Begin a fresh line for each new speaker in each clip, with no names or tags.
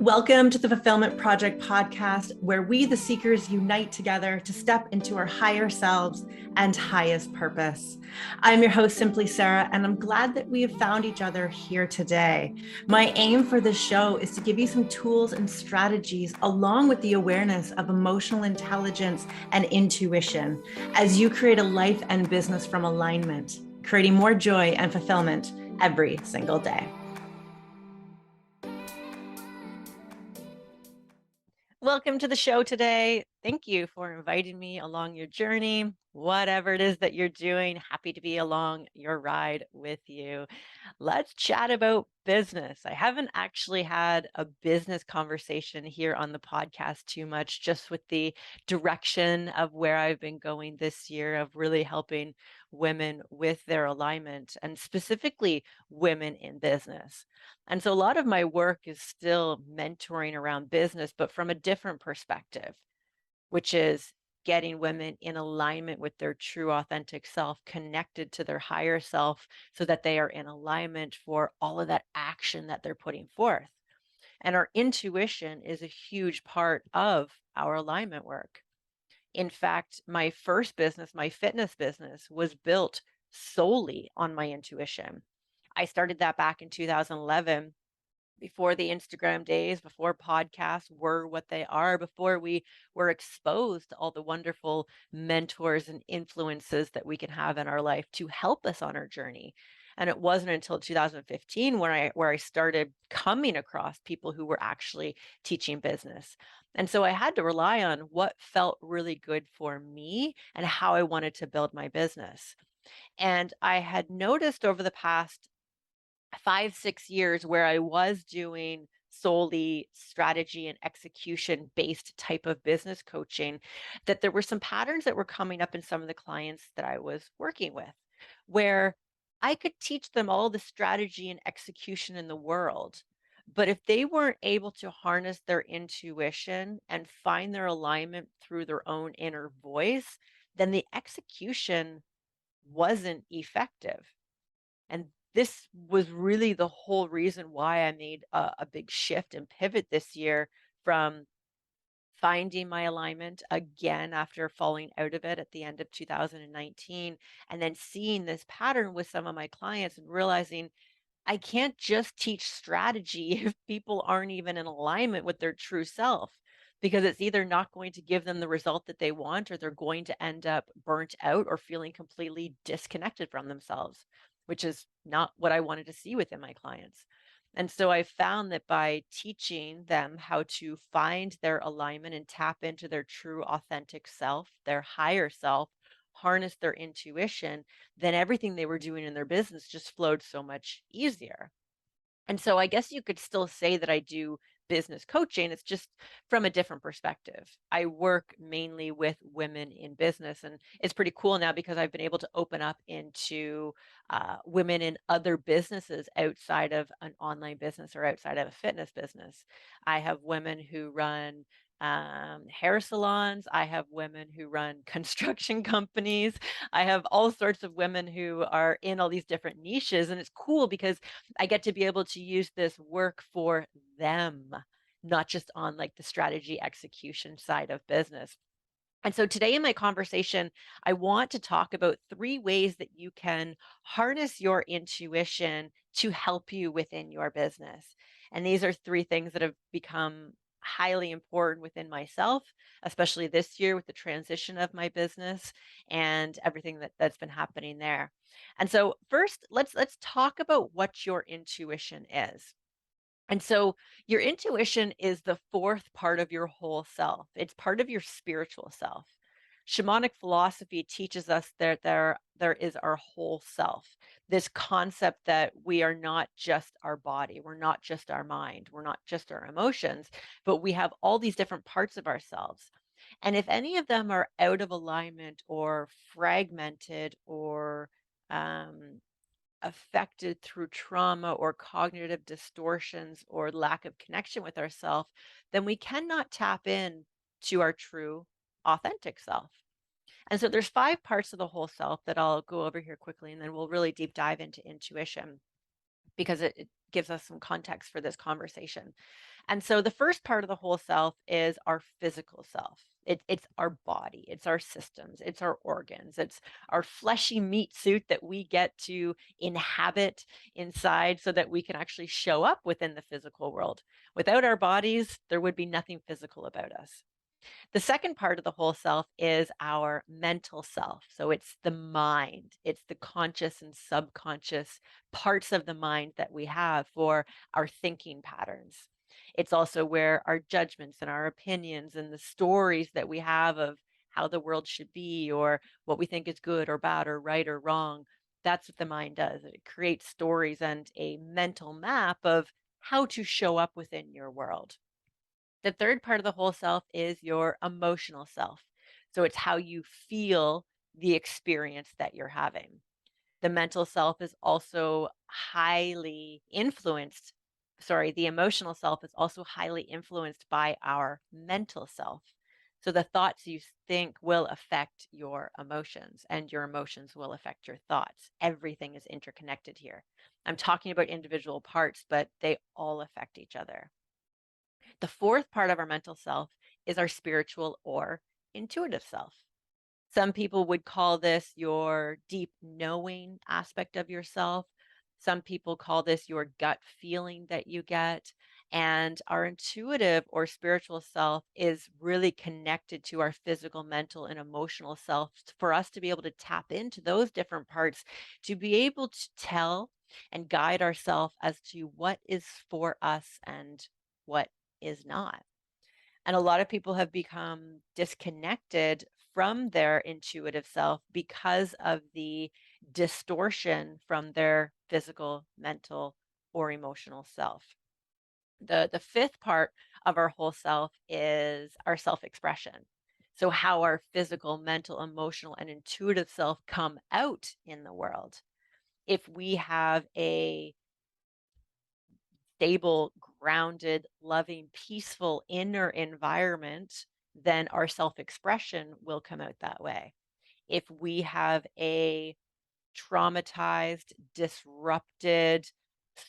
Welcome to the Fulfillment Project podcast, where we, the seekers, unite together to step into our higher selves and highest purpose. I'm your host, Simpli Sara, and I'm glad that we have found each other here today. My aim for this show is to give you some tools and strategies, along with the awareness of emotional intelligence and intuition, as you create a life and business from alignment, creating more joy and fulfillment every single day. Welcome to the show today. Thank you for inviting me along your journey. Whatever it is that you're doing, happy to be along your ride with you. Let's chat about business. I haven't actually had a business conversation here on the podcast too much, just with the direction of where I've been going this year of really helping women with their alignment and specifically women in business. And so a lot of my work is still mentoring around business, but from a different perspective, which is getting women in alignment with their true authentic self, connected to their higher self, so that they are in alignment for all of that action that they're putting forth. And our intuition is a huge part of our alignment work. In fact, my first business, my fitness business, was built solely on my intuition. I started that back in 2011, before the Instagram days, before podcasts were what they are, before we were exposed to all the wonderful mentors and influences that we can have in our life to help us on our journey. And it wasn't until 2015 where I started coming across people who were actually teaching business. And so I had to rely on what felt really good for me and how I wanted to build my business. And I had noticed over the past 5, 6 years where I was doing solely strategy and execution based type of business coaching, that there were some patterns that were coming up in some of the clients that I was working with, where I could teach them all the strategy and execution in the world. But if they weren't able to harness their intuition and find their alignment through their own inner voice, then the execution wasn't effective. And this was really the whole reason why I made a big shift and pivot this year from finding my alignment again after falling out of it at the end of 2019, and then seeing this pattern with some of my clients and realizing I can't just teach strategy if people aren't even in alignment with their true self, because it's either not going to give them the result that they want, or they're going to end up burnt out or feeling completely disconnected from themselves, which is not what I wanted to see within my clients. And so I found that by teaching them how to find their alignment and tap into their true authentic self, their higher self, harness their intuition, then everything they were doing in their business just flowed so much easier. And so I guess you could still say that I do business coaching. It's just from a different perspective. I work mainly with women in business, and it's pretty cool now because I've been able to open up into women in other businesses outside of an online business or outside of a fitness business. I have women who run hair salons. I have women who run construction companies. I have all sorts of women who are in all these different niches. And it's cool because I get to be able to use this work for them, not just on like the strategy execution side of business. And so today in my conversation, I want to talk about 3 ways that you can harness your intuition to help you within your business. And these are 3 things that have become highly important within myself, especially this year with the transition of my business and everything that's been happening there. And so first, let's talk about what your intuition is. And so your intuition is the 4th part of your whole self. It's part of your spiritual self. Shamanic philosophy teaches us that there is our whole self. This concept that we are not just our body, we're not just our mind, we're not just our emotions, but we have all these different parts of ourselves. And if any of them are out of alignment or fragmented or um, affected through trauma or cognitive distortions or lack of connection with ourself, then we cannot tap in to our true authentic self. And so there's 5 parts of the whole self that I'll go over here quickly, and then we'll really deep dive into intuition because gives us some context for this conversation. And so the first part of the whole self is our physical self. It's our body, it's our systems, it's our organs, it's our fleshy meat suit that we get to inhabit inside so that we can actually show up within the physical world. Without our bodies, there would be nothing physical about us. The second part of the whole self is our mental self. So it's the mind, it's the conscious and subconscious parts of the mind that we have for our thinking patterns. It's also where our judgments and our opinions and the stories that we have of how the world should be or what we think is good or bad or right or wrong. That's what the mind does. It creates stories and a mental map of how to show up within your world. The third part of the whole self is your emotional self. So it's how you feel the experience that you're having. The mental self is also highly influenced. Sorry, the emotional self is also highly influenced by our mental self. So the thoughts you think will affect your emotions, and your emotions will affect your thoughts. Everything is interconnected here. I'm talking about individual parts, but they all affect each other. The fourth part of our mental self is our spiritual or intuitive self. Some people would call this your deep knowing aspect of yourself. Some people call this your gut feeling that you get. And our intuitive or spiritual self is really connected to our physical, mental, and emotional self for us to be able to tap into those different parts, to be able to tell and guide ourselves as to what is for us and what is not. And a lot of people have become disconnected from their intuitive self because of the distortion from their physical, mental, or emotional self. The fifth part of our whole self is our self-expression. So how our physical, mental, emotional, and intuitive self come out in the world. If we have a stable, grounded, loving, peaceful inner environment, then our self expression will come out that way. If we have a traumatized, disrupted,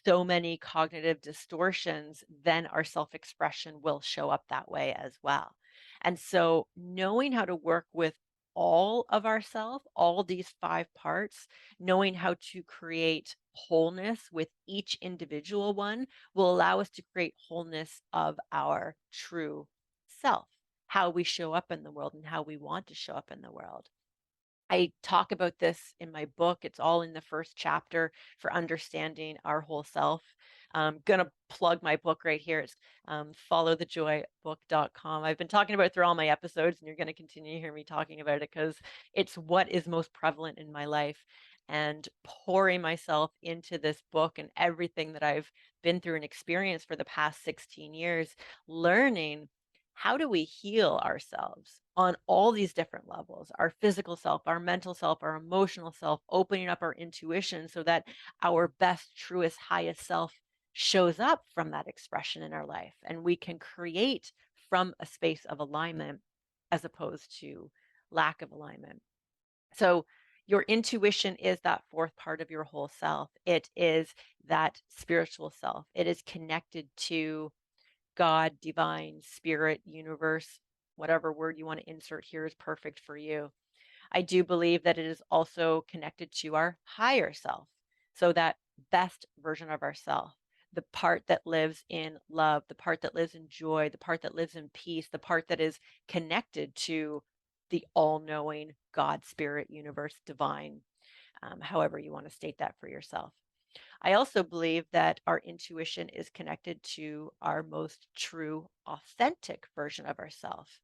so many cognitive distortions, then our self expression will show up that way as well. And so, knowing how to work with all of ourself, all these five parts, knowing how to create wholeness with each individual one will allow us to create wholeness of our true self, how we show up in the world and how we want to show up in the world. I talk about this in my book. It's all in the first chapter for understanding our whole self. I'm going to plug my book right here. It's followthejoybook.com. I've been talking about it through all my episodes, and you're going to continue to hear me talking about it because it's what is most prevalent in my life. And pouring myself into this book and everything that I've been through and experienced for the past 16 years, learning how do we heal ourselves on all these different levels, our physical self, our mental self, our emotional self, opening up our intuition so that our best, truest, highest self shows up from that expression in our life and we can create from a space of alignment as opposed to lack of alignment. So your intuition is that fourth part of your whole self. It is that spiritual self. It is connected to God, divine, spirit, universe, whatever word you want to insert here is perfect for you. I do believe that it is also connected to our higher self. So that best version of ourself, the part that lives in love, the part that lives in joy, the part that lives in peace, the part that is connected to the all knowing God, spirit, universe, divine, however you want to state that for yourself. I also believe that our intuition is connected to our most true, authentic version of ourself,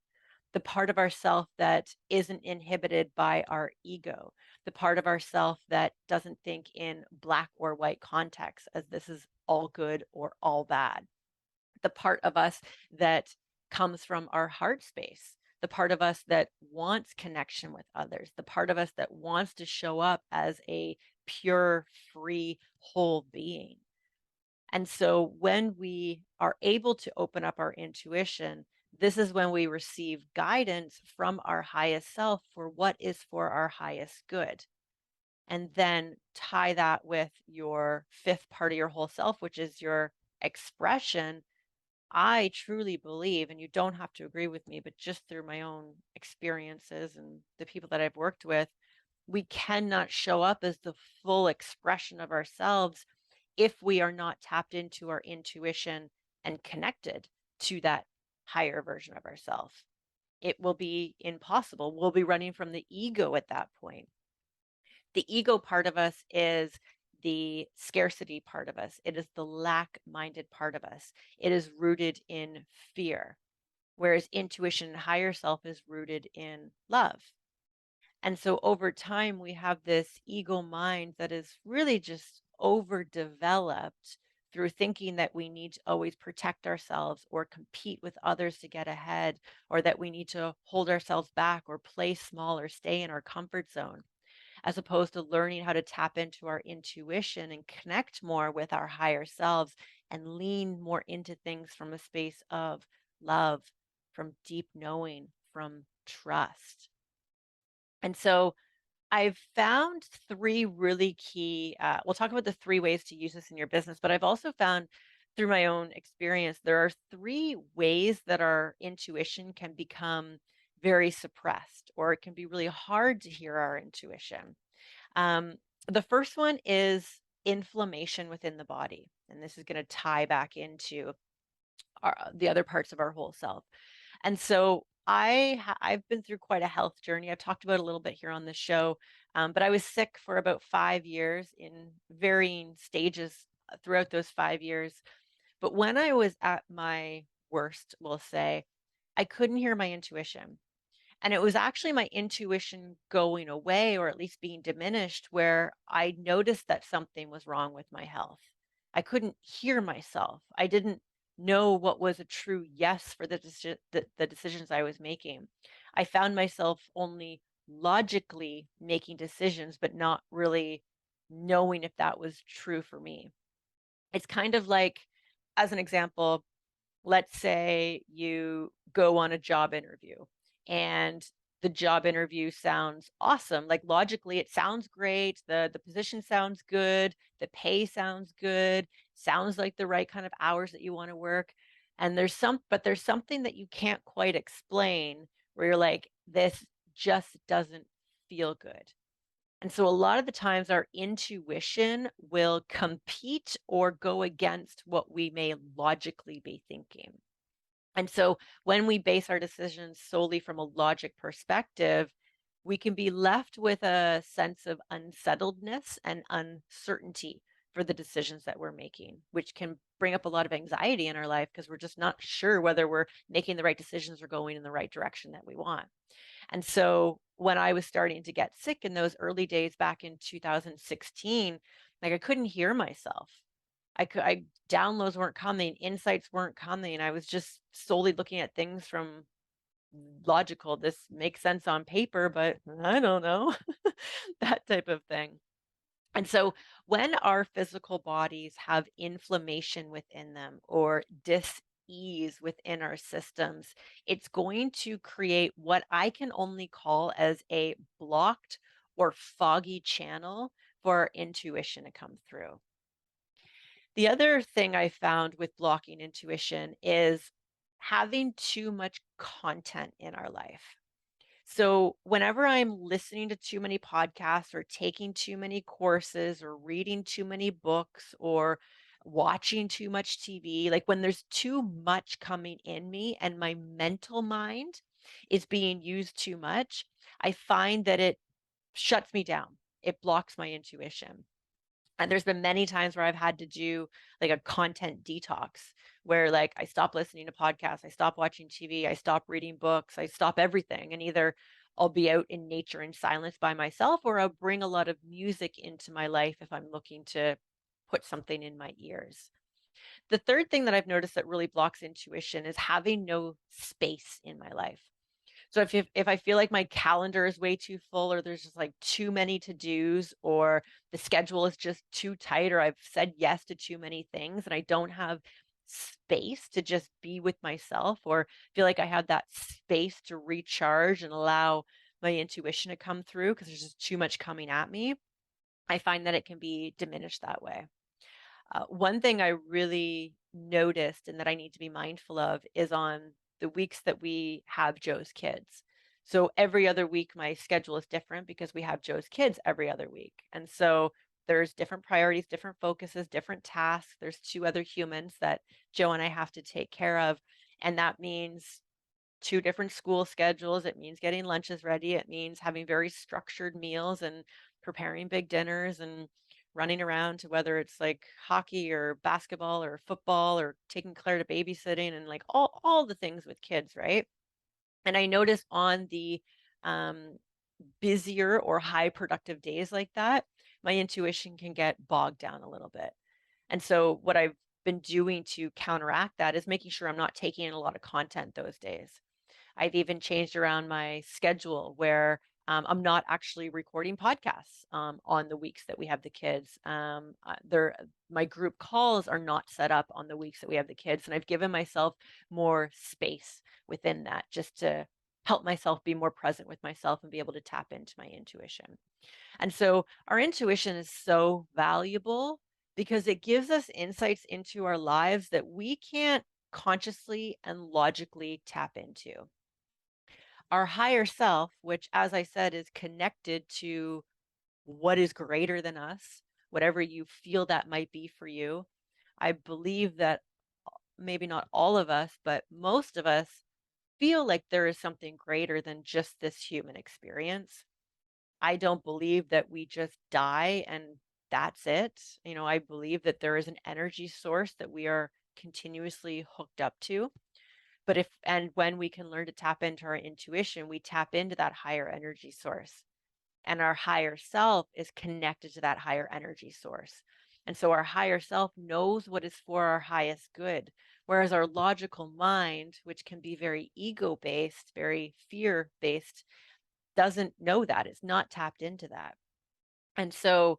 the part of ourself that isn't inhibited by our ego, the part of ourself that doesn't think in black or white context as this is all good or all bad, the part of us that comes from our heart space, the part of us that wants connection with others, the part of us that wants to show up as a pure, free, whole being. And so when we are able to open up our intuition, this is when we receive guidance from our highest self for what is for our highest good. And then tie that with your fifth part of your whole self, which is your expression, I truly believe, and you don't have to agree with me, but just through my own experiences and the people that I've worked with, we cannot show up as the full expression of ourselves if we are not tapped into our intuition and connected to that higher version of ourselves. It will be impossible. We'll be running from the ego at that point. The ego part of us is the scarcity part of us. It is the lack minded part of us. It is rooted in fear, whereas intuition and higher self is rooted in love. And so over time, we have this ego mind that is really just overdeveloped through thinking that we need to always protect ourselves or compete with others to get ahead, or that we need to hold ourselves back or play small or stay in our comfort zone, as opposed to learning how to tap into our intuition and connect more with our higher selves and lean more into things from a space of love, from deep knowing, from trust. And so I've found three really key, we'll talk about the three ways to use this in your business, but I've also found through my own experience, there are three ways that our intuition can become very suppressed, or it can be really hard to hear our intuition. Um, the first one is inflammation within the body. And this is going to tie back into the other parts of our whole self. And so I've been through quite a health journey. I've talked about it a little bit here on the show, but I was sick for about 5 years in varying stages throughout those 5 years. But when I was at my worst, we'll say, I couldn't hear my intuition. And it was actually my intuition going away, or at least being diminished, where I noticed that something was wrong with my health. I couldn't hear myself. I didn't know what was a true yes for the decisions I was making. I found myself only logically making decisions, but not really knowing if that was true for me. It's kind of like, as an example, let's say you go on a job interview and the job interview sounds awesome. Like logically, it sounds great. The position sounds good. The pay sounds good. Sounds like the right kind of hours that you want to work. And but there's something that you can't quite explain where you're like, this just doesn't feel good. And so a lot of the times our intuition will compete or go against what we may logically be thinking. And so when we base our decisions solely from a logic perspective, we can be left with a sense of unsettledness and uncertainty for the decisions that we're making, which can bring up a lot of anxiety in our life because we're just not sure whether we're making the right decisions or going in the right direction that we want. And so when I was starting to get sick in those early days back in 2016, like I couldn't hear myself. I downloads weren't coming, insights weren't coming. I was just solely looking at things from logical. This makes sense on paper, but I don't know. That type of thing. And so when our physical bodies have inflammation within them or dis-ease within our systems, it's going to create what I can only call as a blocked or foggy channel for our intuition to come through. The other thing I found with blocking intuition is having too much content in our life. So, whenever I'm listening to too many podcasts or taking too many courses or reading too many books or watching too much TV, like when there's too much coming in me and my mental mind is being used too much, I find that it shuts me down. It blocks my intuition. And there's been many times where I've had to do like a content detox where like I stop listening to podcasts, I stop watching TV, I stop reading books, I stop everything. And either I'll be out in nature in silence by myself, or I'll bring a lot of music into my life if I'm looking to put something in my ears. The third thing that I've noticed that really blocks intuition is having no space in my life. So if I feel like my calendar is way too full, or there's just like too many to-dos, or the schedule is just too tight, or I've said yes to too many things and I don't have space to just be with myself, or feel like I have that space to recharge and allow my intuition to come through because there's just too much coming at me, I find that it can be diminished that way. One thing I really noticed and that I need to be mindful of is on the weeks that we have Joe's kids. So every other week, my schedule is different because we have Joe's kids every other week. And so there's different priorities, different focuses, different tasks. There's two other humans that Joe and I have to take care of. And that means two different school schedules. It means getting lunches ready. It means having very structured meals and preparing big dinners and running around to whether it's like hockey or basketball or football or taking Claire to babysitting and like all the things with kids, right? And I notice on the um, busier or high productive days like that, my intuition can get bogged down a little bit. And so what I've been doing to counteract that is making sure I'm not taking in a lot of content those days. I've even changed around my schedule where I'm not actually recording podcasts on the weeks that we have the kids. My group calls are not set up on the weeks that we have the kids, and I've given myself more space within that just to help myself be more present with myself and be able to tap into my intuition. And so our intuition is so valuable because it gives us insights into our lives that we can't consciously and logically tap into. Our higher self, which, as I said, is connected to what is greater than us, whatever you feel that might be for you. I believe that maybe not all of us, but most of us feel like there is something greater than just this human experience. I don't believe that we just die and that's it. I believe that there is an energy source that we are continuously hooked up to. But if and when we can learn to tap into our intuition, we tap into that higher energy source. And our higher self is connected to that higher energy source. And so our higher self knows what is for our highest good. Whereas our logical mind, which can be very ego based, very fear based, doesn't know that. It's not tapped into that. And so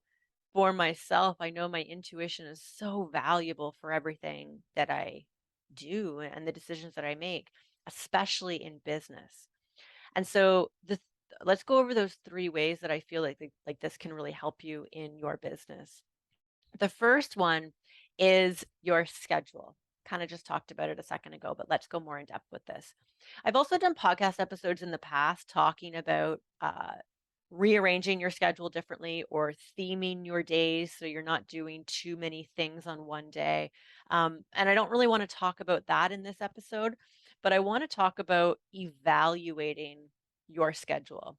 for myself, I know my intuition is so valuable for everything that I do and the decisions that I make, especially in business. And so let's go over those three ways that I feel like this can really help you in your business. The first one is your schedule. Kind of just talked about it a second ago, but let's go more in depth with this. I've also done podcast episodes in the past talking about rearranging your schedule differently or theming your days so you're not doing too many things on one day. And I don't really want to talk about that in this episode, but I want to talk about evaluating your schedule.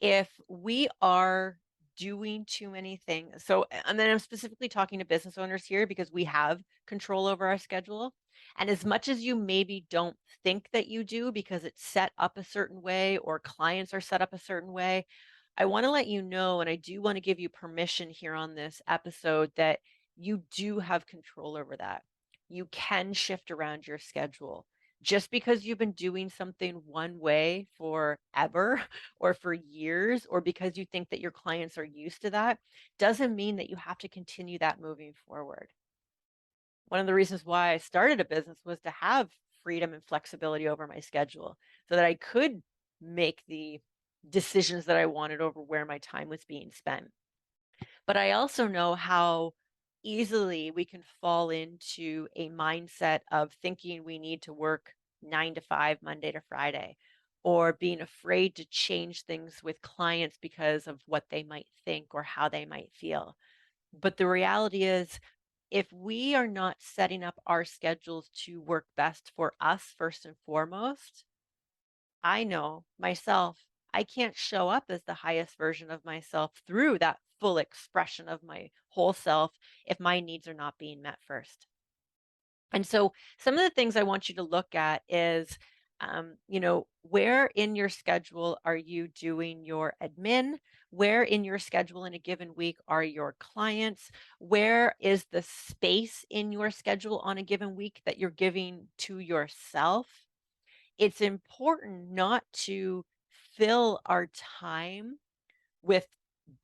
If we are doing too many things, and then I'm specifically talking to business owners here because we have control over our schedule. And as much as you maybe don't think that you do because it's set up a certain way or clients are set up a certain way, I want to let you know, and I do want to give you permission here on this episode that you do have control over that. You can shift around your schedule. Just because you've been doing something one way forever or for years, or because you think that your clients are used to that, doesn't mean that you have to continue that moving forward. One of the reasons why I started a business was to have freedom and flexibility over my schedule so that I could make the decisions that I wanted over where my time was being spent. But I also know how easily we can fall into a mindset of thinking we need to work 9 to 5, Monday to Friday, or being afraid to change things with clients because of what they might think or how they might feel. But the reality is, if we are not setting up our schedules to work best for us first and foremost, I know myself, I can't show up as the highest version of myself through that full expression of my whole self if my needs are not being met first. And so some of the things I want you to look at is, where in your schedule are you doing your admin? Where in your schedule in a given week are your clients? Where is the space in your schedule on a given week that you're giving to yourself? It's important not to fill our time with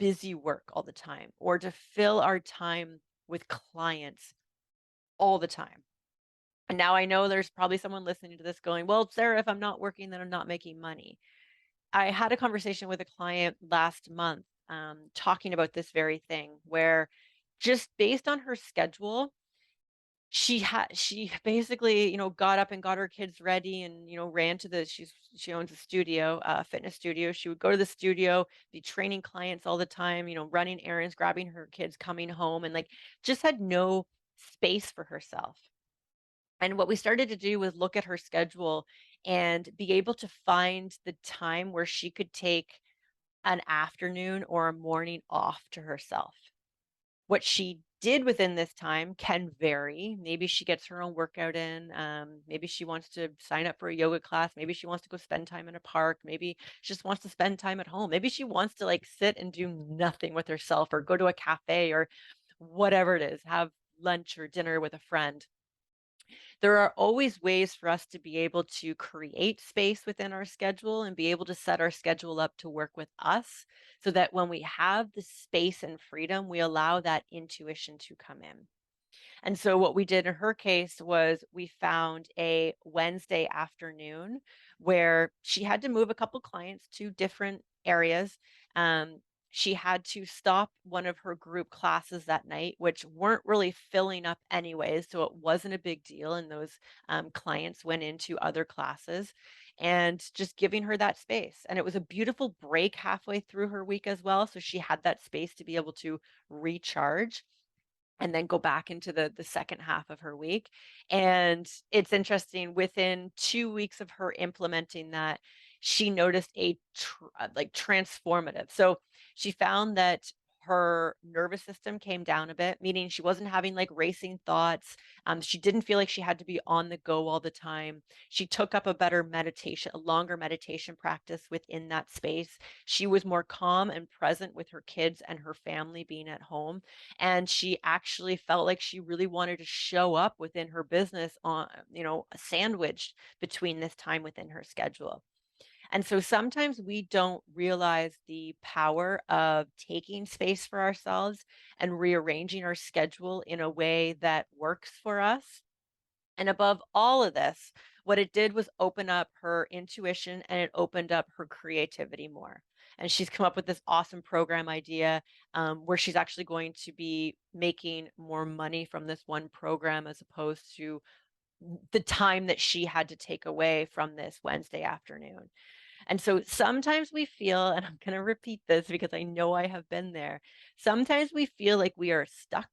busy work all the time or to fill our time with clients all the time. And now I know there's probably someone listening to this going, well, Sarah, if I'm not working, then I'm not making money. I had a conversation with a client last month talking about this very thing where just based on her schedule, she basically, got up and got her kids ready and, ran to she owns a studio, fitness studio. She would go to the studio, be training clients all the time, running errands, grabbing her kids, coming home, and like just had no space for herself. And what we started to do was look at her schedule and be able to find the time where she could take an afternoon or a morning off to herself. What she did within this time can vary. Maybe she gets her own workout in. Maybe she wants to sign up for a yoga class. Maybe she wants to go spend time in a park. Maybe she just wants to spend time at home. Maybe she wants to like sit and do nothing with herself or go to a cafe or whatever it is, have lunch or dinner with a friend. There are always ways for us to be able to create space within our schedule and be able to set our schedule up to work with us so that when we have the space and freedom, we allow that intuition to come in. And so what we did in her case was we found a Wednesday afternoon where she had to move a couple clients to different areas. She had to stop one of her group classes that night, which weren't really filling up anyways. So it wasn't a big deal. And those clients went into other classes and just giving her that space. And it was a beautiful break halfway through her week as well. So she had that space to be able to recharge and then go back into the second half of her week. And it's interesting, within 2 weeks of her implementing that, she noticed like transformative. So she found that her nervous system came down a bit, meaning she wasn't having like racing thoughts. She didn't feel like she had to be on the go all the time. She took up a better meditation, a longer meditation practice within that space. She was more calm and present with her kids and her family being at home, and she actually felt like she really wanted to show up within her business on, sandwiched between this time within her schedule. And so sometimes we don't realize the power of taking space for ourselves and rearranging our schedule in a way that works for us. And above all of this, what it did was open up her intuition and it opened up her creativity more. And she's come up with this awesome program idea, where she's actually going to be making more money from this one program as opposed to the time that she had to take away from this Wednesday afternoon. And so sometimes we feel, and I'm going to repeat this because I know I have been there, sometimes we feel like we are stuck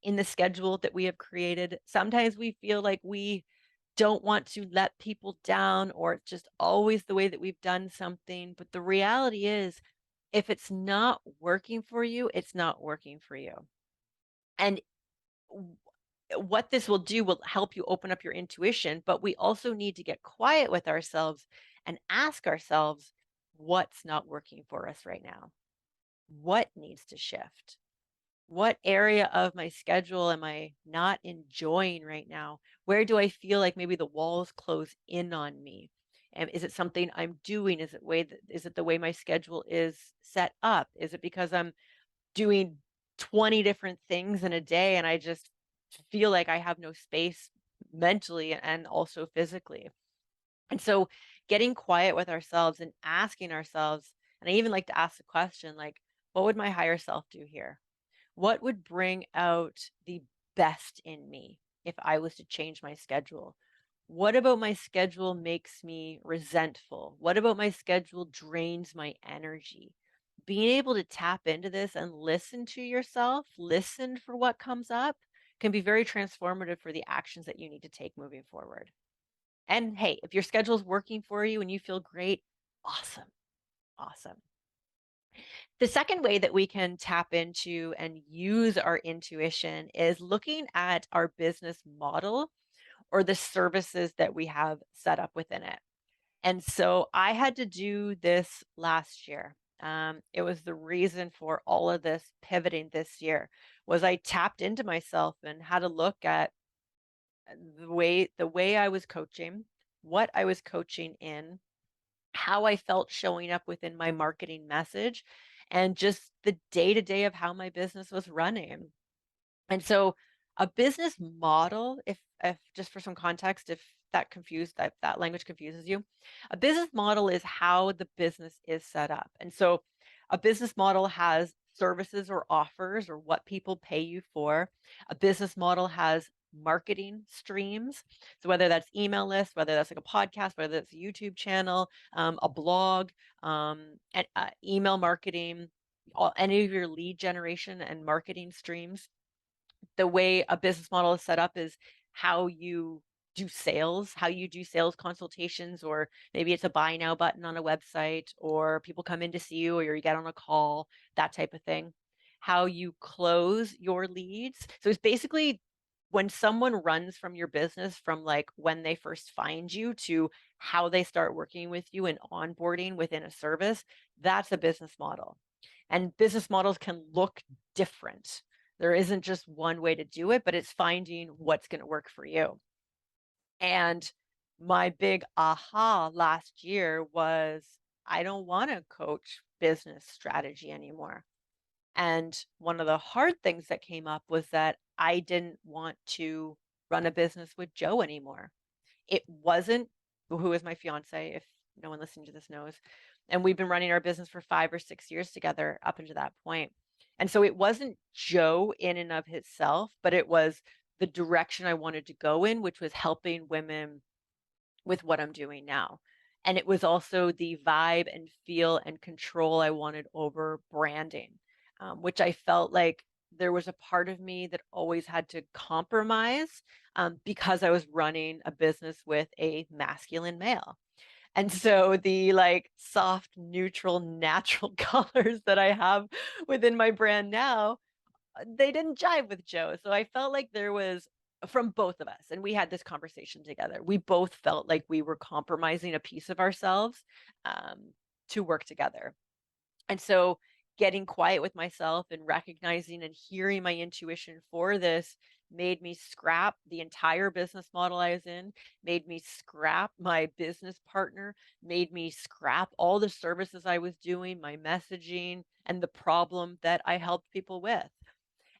in the schedule that we have created. Sometimes we feel like we don't want to let people down or it's just always the way that we've done something. But the reality is, if it's not working for you, it's not working for you. And w- what this will do will help you open up your intuition, but we also need to get quiet with ourselves and ask ourselves what's not working for us right now? What needs to shift? What area of my schedule am I not enjoying right now? Where do I feel like maybe the walls close in on me? And is it something I'm doing? Is it the way my schedule is set up? Is it because I'm doing 20 different things in a day and I just feel like I have no space mentally and also physically? And so getting quiet with ourselves and asking ourselves, and I even like to ask the question like, what would my higher self do here? What would bring out the best in me if I was to change my schedule? What about my schedule makes me resentful? What about my schedule drains my energy? Being able to tap into this and listen to yourself, listen for what comes up, can be very transformative for the actions that you need to take moving forward. And hey, if your schedule is working for you and you feel great, awesome. Awesome. The second way that we can tap into and use our intuition is looking at our business model or the services that we have set up within it. And so I had to do this last year. It was the reason for all of this pivoting this year was I tapped into myself and had a look at the way I was coaching, what I was coaching in, how I felt showing up within my marketing message, and just the day to day of how my business was running. And so a business model, if just for some context, if that language confuses you, a business model is how the business is set up. And so A business model has services or offers or what people pay you for. A business model has marketing streams. So whether that's email list, whether that's like a podcast, whether that's a YouTube channel, a blog, and, email marketing, any of your lead generation and marketing streams. The way a business model is set up is how you do sales, how you do sales consultations, or maybe it's a buy now button on a website, or people come in to see you, or you get on a call, that type of thing. How you close your leads. So it's basically when someone runs from your business from like when they first find you to how they start working with you and onboarding within a service, that's a business model. And business models can look different. There isn't just one way to do it, but it's finding what's going to work for you. And my big aha last year was I don't want to coach business strategy anymore. And one of the hard things that came up was that I didn't want to run a business with Joe anymore. It wasn't who is my fiance, if no one listening to this knows. And we've been running our business for 5 or 6 years together up until that point. And so it wasn't Joe in and of himself, but it was the direction I wanted to go in, which was helping women with what I'm doing now. And it was also the vibe and feel and control I wanted over branding, which I felt like there was a part of me that always had to compromise because I was running a business with a masculine male. And so the like soft, neutral, natural colors that I have within my brand now, they didn't jive with Joe. So I felt like there was from both of us, and we had this conversation together. We both felt like we were compromising a piece of ourselves to work together. And so getting quiet with myself and recognizing and hearing my intuition for this made me scrap the entire business model I was in, made me scrap my business partner, made me scrap all the services I was doing, my messaging, and the problem that I helped people with.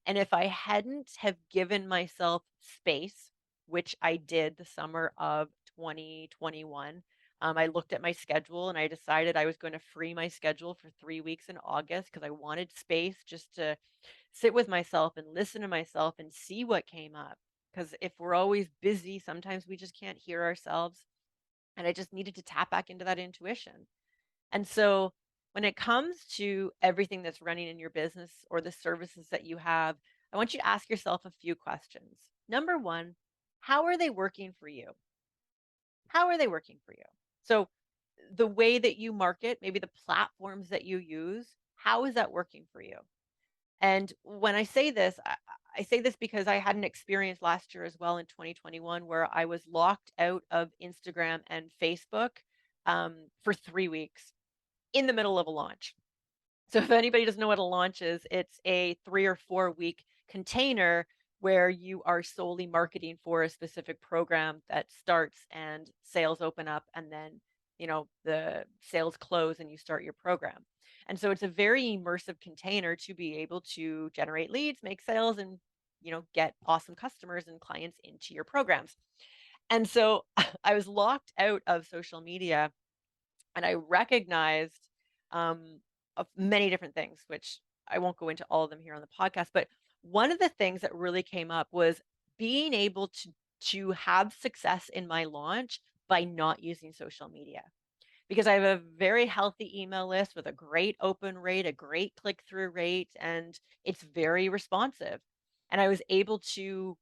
And if I hadn't have given myself space, which I did the summer of 2021, I looked at my schedule and I decided I was going to free my schedule for 3 weeks in August because I wanted space just to sit with myself and listen to myself and see what came up. Because if we're always busy, sometimes we just can't hear ourselves. And I just needed to tap back into that intuition. And so when it comes to everything that's running in your business or the services that you have, I want you to ask yourself a few questions. Number one, how are they working for you? How are they working for you? So the way that you market, maybe the platforms that you use, how is that working for you? And when I say this, I say this because I had an experience last year as well in 2021 where I was locked out of Instagram and Facebook for 3 weeks in the middle of a launch. So if anybody doesn't know what a launch is, it's a 3 or 4 week container where you are solely marketing for a specific program that starts and sales open up and then, the sales close and you start your program. And so it's a very immersive container to be able to generate leads, make sales and, get awesome customers and clients into your programs. And so I was locked out of social media and I recognized of many different things, which I won't go into all of them here on the podcast. But one of the things that really came up was being able to have success in my launch by not using social media because I have a very healthy email list with a great open rate, a great click through rate, and it's very responsive. And I was able to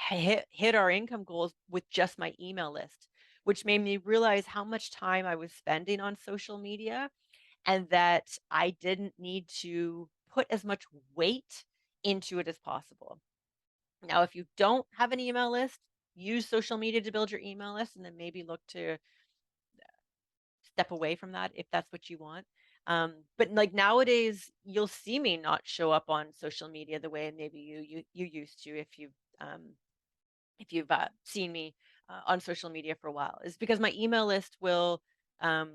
hit our income goals with just my email list, which made me realize how much time I was spending on social media and that I didn't need to put as much weight into it as possible. Now, if you don't have an email list, use social media to build your email list and then maybe look to step away from that if that's what you want. But like nowadays, you'll see me not show up on social media the way maybe you used to if you've seen me on social media for a while. Is because my email list will um,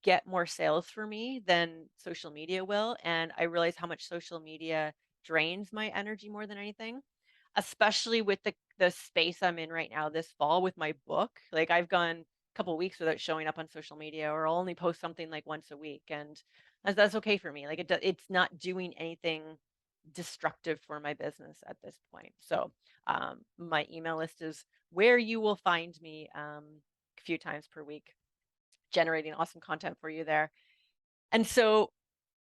get more sales for me than social media will, and I realize how much social media drains my energy more than anything, especially with the space I'm in right now this fall with my book. Like I've gone a couple weeks without showing up on social media or I'll only post something like once a week. And That's okay for me. Like it's not doing anything destructive for my business at this point. So my email list is where you will find me a few times per week, generating awesome content for you there. And so,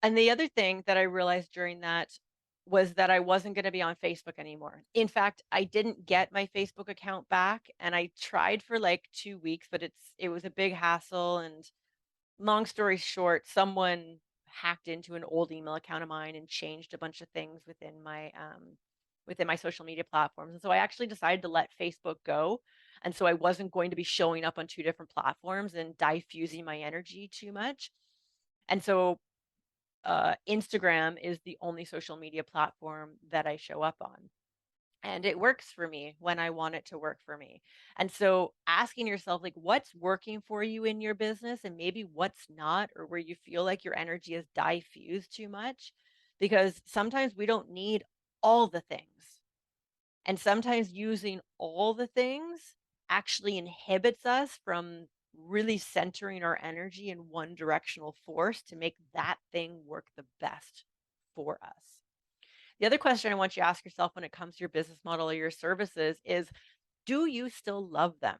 and the other thing that I realized during that was that I wasn't going to be on Facebook anymore. In fact, I didn't get my Facebook account back, and I tried for like 2 weeks, but it was a big hassle. And long story short, someone hacked into an old email account of mine and changed a bunch of things within my social media platforms. And so I actually decided to let Facebook go. And so I wasn't going to be showing up on two different platforms and diffusing my energy too much. And so Instagram is the only social media platform that I show up on. And it works for me when I want it to work for me. And so asking yourself, like, what's working for you in your business and maybe what's not, or where you feel like your energy is diffused too much, because sometimes we don't need all the things. And sometimes using all the things actually inhibits us from really centering our energy in one directional force to make that thing work the best for us. The other question I want you to ask yourself when it comes to your business model or your services is, do you still love them?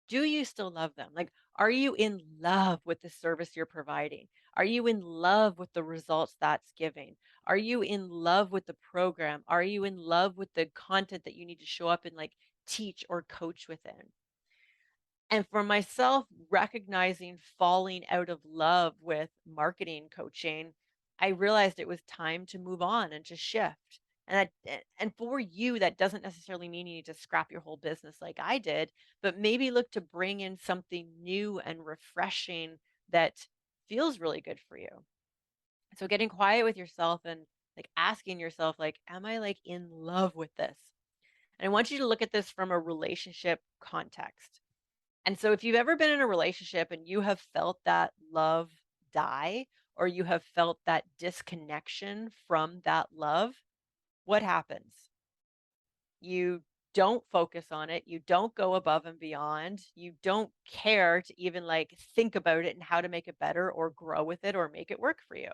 Do you still love them? Like, are you in love with the service you're providing? Are you in love with the results that's giving? Are you in love with the program? Are you in love with the content that you need to show up and like teach or coach within? And for myself, recognizing falling out of love with marketing coaching, I realized it was time to move on and to shift. And for you, that doesn't necessarily mean you need to scrap your whole business like I did, but maybe look to bring in something new and refreshing that feels really good for you. So getting quiet with yourself and like asking yourself, like, am I like in love with this? And I want you to look at this from a relationship context. And so if you've ever been in a relationship and you have felt that love die, or you have felt that disconnection from that love, what happens? You don't focus on it. You don't go above and beyond. You don't care to even like think about it and how to make it better or grow with it or make it work for you.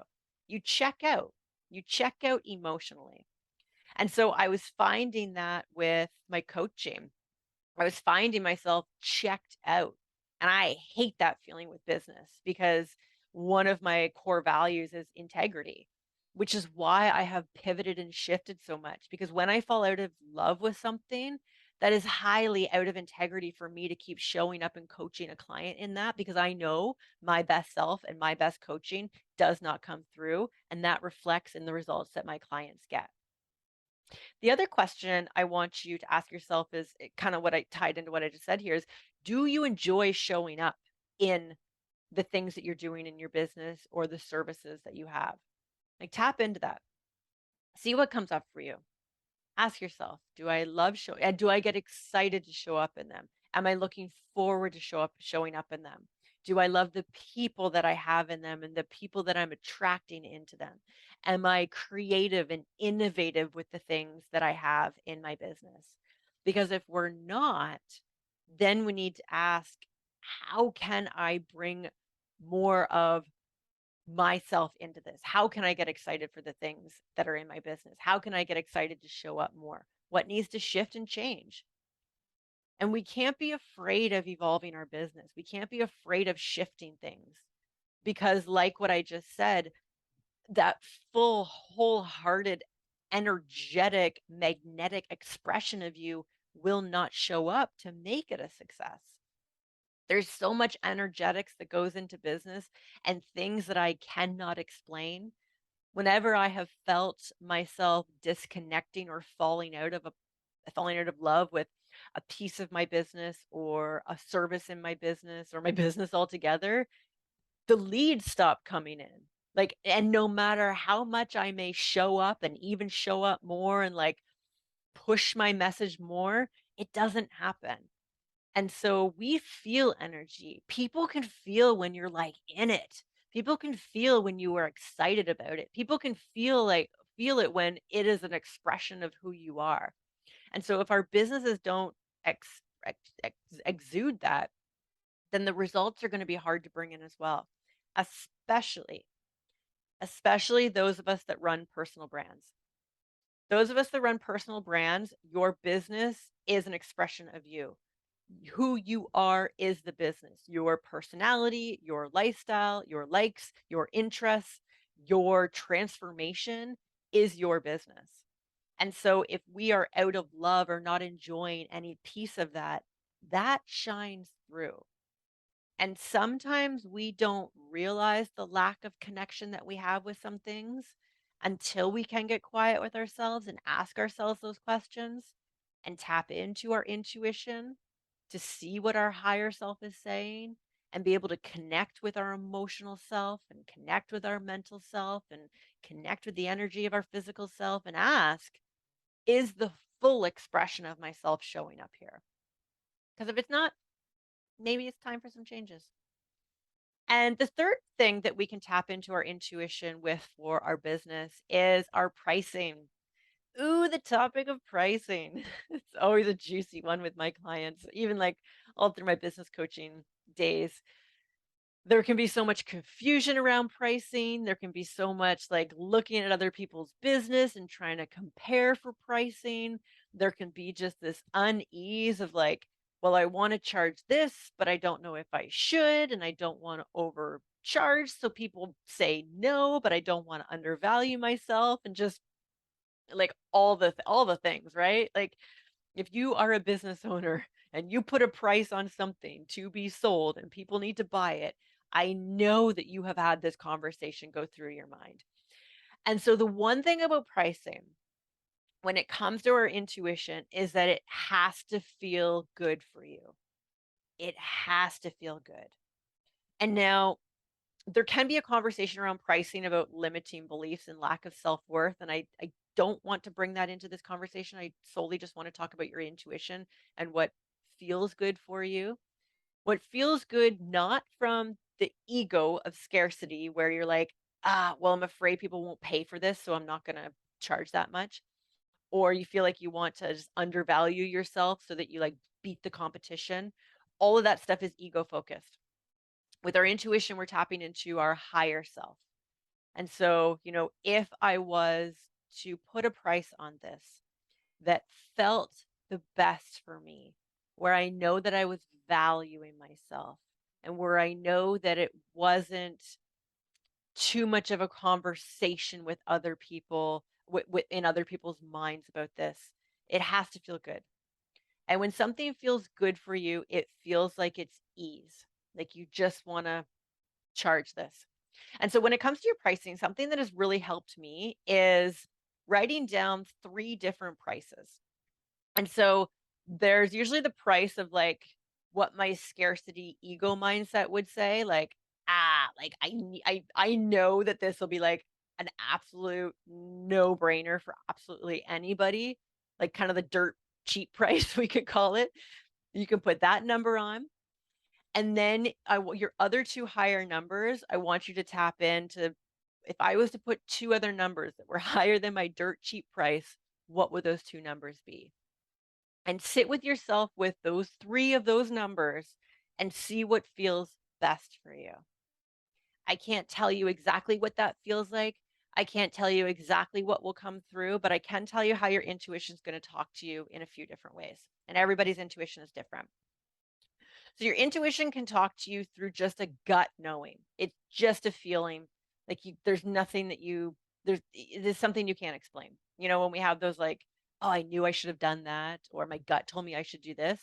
You check out. You check out emotionally. And so I was finding that with my coaching. I was finding myself checked out. And I hate that feeling with business because one of my core values is integrity, which is why I have pivoted and shifted so much. Because when I fall out of love with something, that is highly out of integrity for me to keep showing up and coaching a client in that, because I know my best self and my best coaching does not come through. And that reflects in the results that my clients get. The other question I want you to ask yourself is kind of what I tied into what I just said here is, do you enjoy showing up in the things that you're doing in your business or the services that you have? Like tap into that. See what comes up for you. Ask yourself, do I love show and do I get excited to show up in them? Am I looking forward to showing up in them? Do I love the people that I have in them and the people that I'm attracting into them? Am I creative and innovative with the things that I have in my business? Because if we're not, then we need to ask, how can I bring more of myself into this? How can I get excited for the things that are in my business? How can I get excited to show up more? What needs to shift and change? And we can't be afraid of evolving our business. We can't be afraid of shifting things because, like what I just said, that full, wholehearted, energetic, magnetic expression of you will not show up to make it a success. There's so much energetics that goes into business and things that I cannot explain. Whenever I have felt myself disconnecting or falling out of love with a piece of my business or a service in my business or my business altogether, the leads stop coming in. Like, and no matter how much I may show up and even show up more and like push my message more, it doesn't happen. And so we feel energy. People can feel when you're like in it. People can feel when you are excited about it. People can feel it when it is an expression of who you are. And so if our businesses don't ex, exude that, then the results are going to be hard to bring in as well. especially, especially those of us that run personal brands. Those of us that run personal brands, your business is an expression of you. Who you are is the business. Your personality, your lifestyle, your likes, your interests, your transformation is your business. And so if we are out of love or not enjoying any piece of that, that shines through. And sometimes we don't realize the lack of connection that we have with some things until we can get quiet with ourselves and ask ourselves those questions and tap into our intuition to see what our higher self is saying and be able to connect with our emotional self and connect with our mental self and connect with the energy of our physical self and ask, is the full expression of myself showing up here? Because if it's not, maybe it's time for some changes. And the third thing that we can tap into our intuition with for our business is our pricing. Ooh, the topic of pricing. It's always a juicy one with my clients, even like all through my business coaching days. There can be so much confusion around pricing. There can be so much like looking at other people's business and trying to compare for pricing. There can be just this unease of like, well, I want to charge this, but I don't know if I should, and I don't want to overcharge. So people say no, but I don't want to undervalue myself, and just like all the things, right? Like if you are a business owner and you put a price on something to be sold and people need to buy it, I know that you have had this conversation go through your mind. And so the one thing about pricing when it comes to our intuition is that it has to feel good for you. It has to feel good. And now there can be a conversation around pricing about limiting beliefs and lack of self-worth, and I don't want to bring that into this conversation. I solely just want to talk about your intuition and what feels good for you. What feels good not from the ego of scarcity where you're like, "Ah, well, I'm afraid people won't pay for this, so I'm not going to charge that much." Or you feel like you want to just undervalue yourself so that you like beat the competition. All of that stuff is ego focused. With our intuition, we're tapping into our higher self. And so, if I was to put a price on this that felt the best for me, where I know that I was valuing myself and where I know that it wasn't too much of a conversation with other people, in other people's minds about this, it has to feel good. And when something feels good for you, it feels like it's ease. Like you just want to charge this. And so when it comes to your pricing, something that has really helped me is writing down 3 different prices. And so there's usually the price of like what my scarcity ego mindset would say, like, like I know that this will be like an absolute no-brainer for absolutely anybody, like kind of the dirt cheap price we could call it. You can put that number on. And then your other 2 higher numbers, I want you to tap into, if I was to put 2 other numbers that were higher than my dirt cheap price, what would those 2 numbers be? And sit with yourself with those 3 of those numbers and see what feels best for you. I can't tell you exactly what that feels like. I can't tell you exactly what will come through, but I can tell you how your intuition is going to talk to you in a few different ways. And everybody's intuition is different. So your intuition can talk to you through just a gut knowing. It's just a feeling. Like there's nothing that there's something you can't explain. When we have those like, oh, I knew I should have done that, or my gut told me I should do this.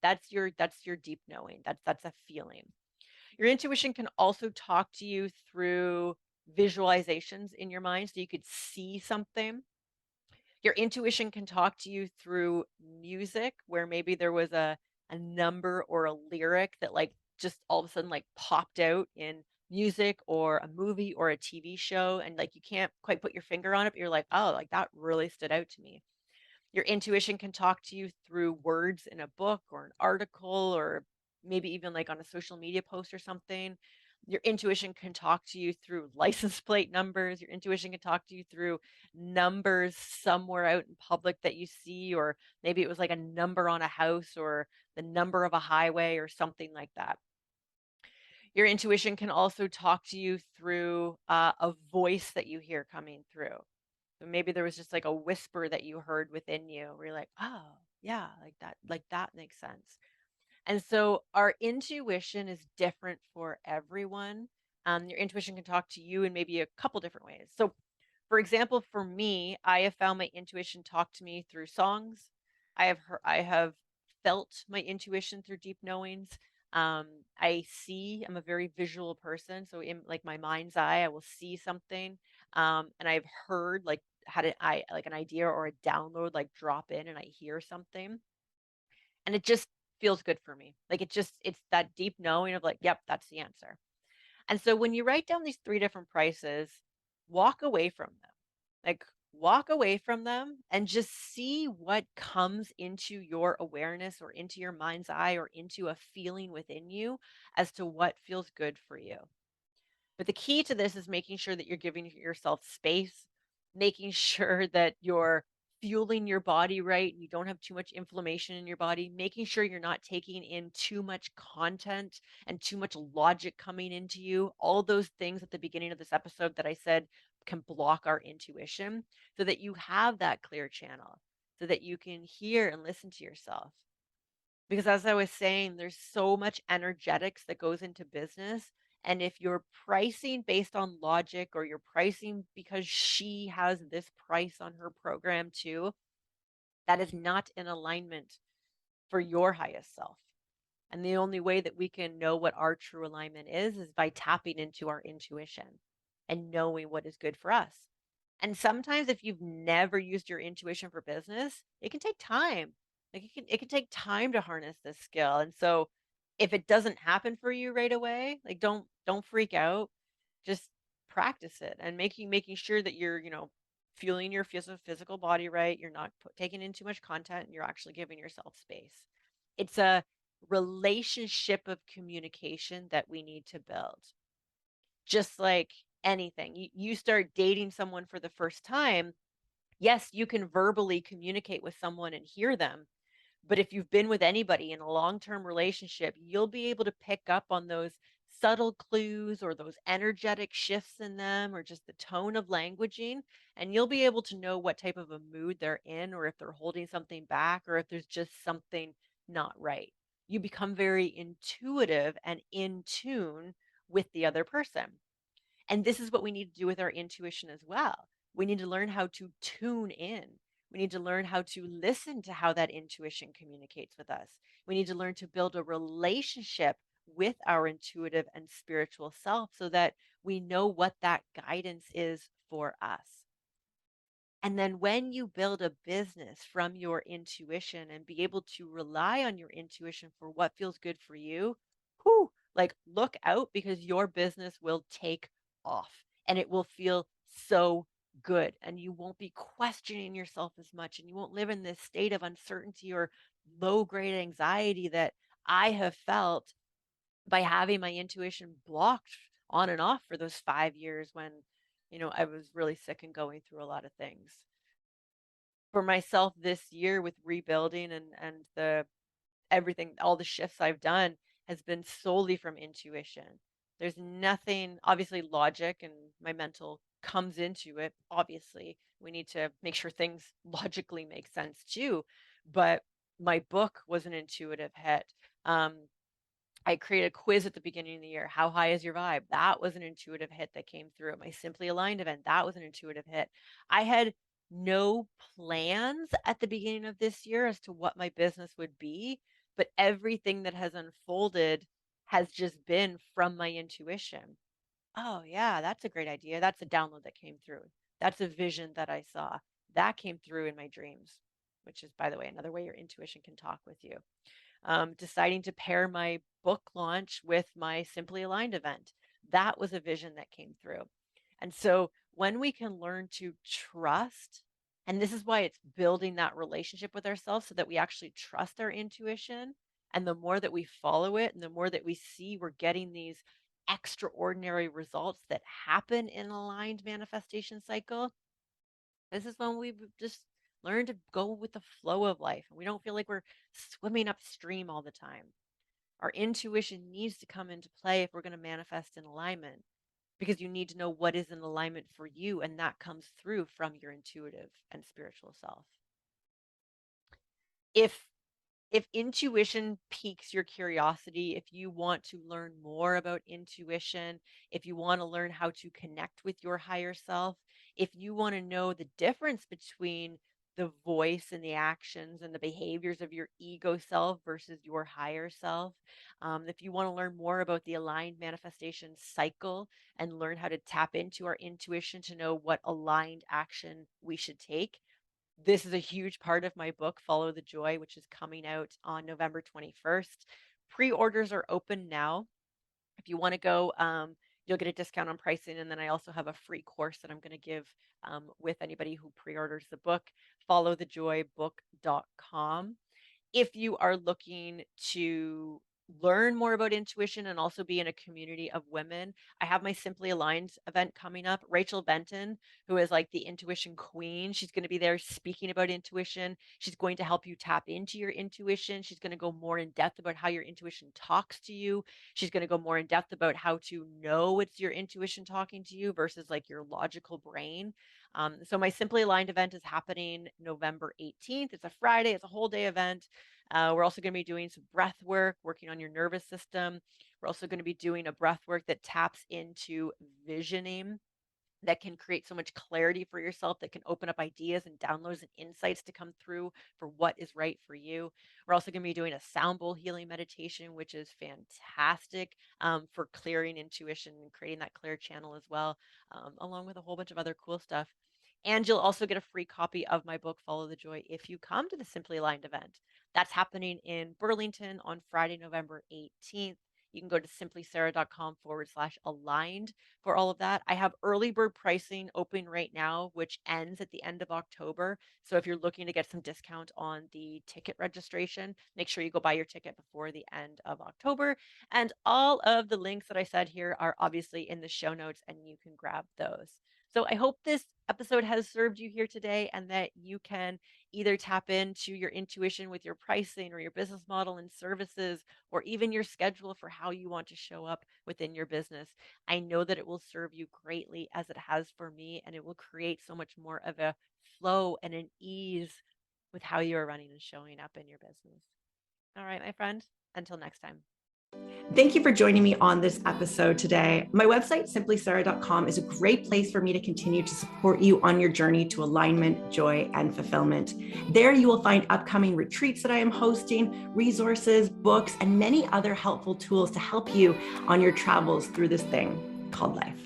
That's your deep knowing. That's a feeling. Your intuition can also talk to you through visualizations in your mind, so you could see something. Your intuition can talk to you through music where maybe there was a number or a lyric that like just all of a sudden like popped out in music or a movie or a TV show, and like you can't quite put your finger on it, but you're like, oh, like that really stood out to me. Your intuition can talk to you through words in a book or an article, or maybe even like on a social media post or something. Your intuition can talk to you through license plate numbers. Your intuition can talk to you through numbers somewhere out in public that you see, or maybe it was like a number on a house or the number of a highway or something like that. Your intuition can also talk to you through a voice that you hear coming through. So maybe there was just like a whisper that you heard within you where you're like, oh, yeah, like that makes sense. And so our intuition is different for everyone. Your intuition can talk to you in maybe a couple different ways. So, for example, for me, I have found my intuition talk to me through songs. I have felt my intuition through deep knowings. I'm a very visual person, so in like my mind's eye, I will see something, and I've heard like had it, I like an idea or a download like drop in, and I hear something, and it just feels good for me. Like it's that deep knowing of like, yep, that's the answer. And so when you write down these three different prices, walk away from them. Like walk away from them and just see what comes into your awareness or into your mind's eye or into a feeling within you as to what feels good for you. But the key to this is making sure that you're giving yourself space, making sure that you're fueling your body right, you don't have too much inflammation in your body, making sure you're not taking in too much content and too much logic coming into you. All those things at the beginning of this episode that I said can block our intuition so that you have that clear channel so that you can hear and listen to yourself. Because as I was saying, there's so much energetics that goes into business. And if you're pricing based on logic or you're pricing because she has this price on her program too, that is not in alignment for your highest self. And the only way that we can know what our true alignment is by tapping into our intuition and knowing what is good for us. And sometimes if you've never used your intuition for business, it can take time. Like it can take time to harness this skill. And so if it doesn't happen for you right away, like don't freak out. Just practice it and making sure that you're, fueling your physical body right. You're not taking in too much content and you're actually giving yourself space. It's a relationship of communication that we need to build. Just like anything, you start dating someone for the first time. Yes, you can verbally communicate with someone and hear them, but if you've been with anybody in a long-term relationship, you'll be able to pick up on those subtle clues or those energetic shifts in them or just the tone of languaging. And you'll be able to know what type of a mood they're in or if they're holding something back or if there's just something not right. You become very intuitive and in tune with the other person. And this is what we need to do with our intuition as well. We need to learn how to tune in. We need to learn how to listen to how that intuition communicates with us. We need to learn to build a relationship with our intuitive and spiritual self so that we know what that guidance is for us. And then when you build a business from your intuition and be able to rely on your intuition for what feels good for you, whoo, like look out because your business will take off and it will feel so good. And you won't be questioning yourself as much and you won't live in this state of uncertainty or low grade anxiety that I have felt by having my intuition blocked on and off for those 5 years when, I was really sick and going through a lot of things for myself this year with rebuilding and the everything, all the shifts I've done has been solely from intuition. There's nothing, obviously, logic and my mental comes into it. Obviously, we need to make sure things logically make sense too. But my book was an intuitive hit. Um, I created a quiz at the beginning of the year. How high is your vibe? That was an intuitive hit that came through. My Simply Aligned event, that was an intuitive hit. I had no plans at the beginning of this year as to what my business would be, but everything that has unfolded has just been from my intuition. Oh, yeah, that's a great idea. That's a download that came through. That's a vision that I saw. That came through in my dreams, which is, by the way, another way your intuition can talk with you. Deciding to pair my book launch with my Simply Aligned event. That was a vision that came through. And so when we can learn to trust, and this is why it's building that relationship with ourselves so that we actually trust our intuition. And the more that we follow it and the more that we see we're getting these extraordinary results that happen in aligned manifestation cycle, this is when we just learn to go with the flow of life and we don't feel like we're swimming upstream all the time. Our intuition needs to come into play if we're going to manifest in alignment, because you need to know what is in alignment for you, and that comes through from your intuitive and spiritual self. If intuition piques your curiosity, if you want to learn more about intuition, if you want to learn how to connect with your higher self, if you want to know the difference between the voice and the actions and the behaviors of your ego self versus your higher self, if you want to learn more about the aligned manifestation cycle and learn how to tap into our intuition to know what aligned action we should take, this is a huge part of my book, Follow the Joy, which is coming out on November 21st. Pre-orders are open now. If you want to go, you'll get a discount on pricing. And then I also have a free course that I'm going to give with anybody who pre-orders the book, followthejoybook.com. If you are looking to learn more about intuition and also be in a community of women, I have my Simply Aligned event coming up. Rachel Benton, who is like the intuition queen, she's going to be there speaking about intuition. She's going to help you tap into your intuition. She's going to go more in depth about how your intuition talks to you. She's going to go more in depth about how to know it's your intuition talking to you versus like your logical brain. So my Simply Aligned event is happening November 18th. It's a Friday. It's a whole day event. We're also going to be doing some breath work, working on your nervous system. We're also going to be doing a breath work that taps into visioning, that can create so much clarity for yourself, that can open up ideas and downloads and insights to come through for what is right for you. We're also going to be doing a sound bowl healing meditation, which is fantastic for clearing intuition and creating that clear channel as well, along with a whole bunch of other cool stuff. And you'll also get a free copy of my book, Follow the Joy, if you come to the Simply Aligned event. That's happening in Burlington on Friday, November 18th. You can go to simplysara.com/aligned for all of that. I have early bird pricing open right now, which ends at the end of October. So if you're looking to get some discount on the ticket registration, make sure you go buy your ticket before the end of October. And all of the links that I said here are obviously in the show notes, and you can grab those. So I hope this episode has served you here today, and that you can either tap into your intuition with your pricing or your business model and services, or even your schedule for how you want to show up within your business. I know that it will serve you greatly, as it has for me, and it will create so much more of a flow and an ease with how you are running and showing up in your business. All right, my friend, until next time.
Thank you for joining me on this episode today. My website, simplysara.com, is a great place for me to continue to support you on your journey to alignment, joy, and fulfillment. There you will find upcoming retreats that I am hosting, resources, books, and many other helpful tools to help you on your travels through this thing called life.